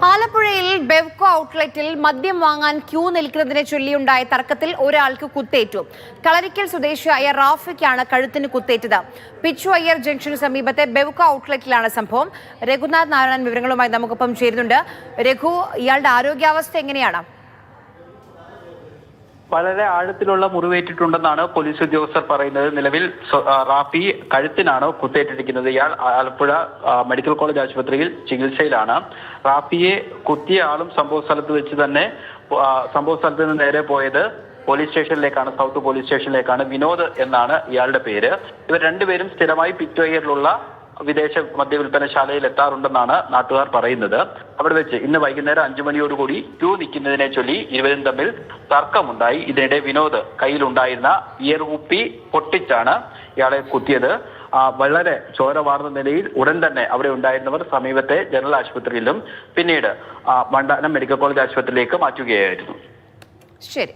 ആലപ്പുഴയിൽ ബെവ്കോ ഔട്ട്ലെറ്റിൽ മദ്യം വാങ്ങാൻ ക്യൂ നിൽക്കുന്നതിനെ ചൊല്ലിയുണ്ടായ തർക്കത്തിൽ ഒരാൾക്ക് കുത്തേറ്റു. കളരിക്കൽ സ്വദേശിയായ റാഫിക്കാണ് കഴുത്തിന് കുത്തേറ്റത്. പിച്ചു അയ്യർ ജംഗ്ഷന് സമീപത്തെ ബെവ്കോ ഔട്ട്ലെറ്റിലാണ് സംഭവം. രഘുനാഥ് നാരായണൻ വിവരങ്ങളുമായി നമുക്കൊപ്പം ചേരുന്നുണ്ട്. രഘു, ഇയാളുടെ ആരോഗ്യാവസ്ഥ എങ്ങനെയാണ്? വളരെ ആഴത്തിലുള്ള മുറിവേറ്റിട്ടുണ്ടെന്നാണ് പോലീസ് ഉദ്യോഗസ്ഥർ പറയുന്നത്. നിലവിൽ റാഫി കഴുത്തിനാണ് കുത്തേറ്റിരിക്കുന്നത്. ഇയാൾ ആലപ്പുഴ മെഡിക്കൽ കോളേജ് ആശുപത്രിയിൽ ചികിത്സയിലാണ്. റാഫിയെ കുത്തിയ ആളും സംഭവ സ്ഥലത്ത് നിന്ന് നേരെ പോയത് പോലീസ് സ്റ്റേഷനിലേക്കാണ്, സൗത്ത് പോലീസ് സ്റ്റേഷനിലേക്കാണ്. വിനോദ് എന്നാണ് ഇയാളുടെ പേര്. ഇവർ രണ്ടുപേരും സ്ഥിരമായി പിറ്റോയറിലുള്ള വിദേശ മദ്യവിൽപ്പനശാലയിൽ എത്താറുണ്ടെന്നാണ് നാട്ടുകാർ പറയുന്നത്. അവിടെ വെച്ച് ഇന്ന് വൈകുന്നേരം 5 മണിയോടുകൂടി ക്യൂ നിൽക്കുന്നതിനെ ചൊല്ലി ഇരുവരും തമ്മിൽ തർക്കമുണ്ടായി. ഇതിനിടെ വിനോദ് കയ്യിലുണ്ടായിരുന്ന ബിയർ കുപ്പി പൊട്ടിച്ചാണ് ഇയാളെ കുത്തിയത്. വളരെ ചോര വാർന്ന നിലയിൽ ഉടൻ തന്നെ അവിടെ ഉണ്ടായിരുന്നവർ സമീപത്തെ ജനറൽ ആശുപത്രിയിലും പിന്നീട് മണ്ഡലം മെഡിക്കൽ കോളേജ് ആശുപത്രിയിലേക്ക് മാറ്റുകയായിരുന്നു. ശരി.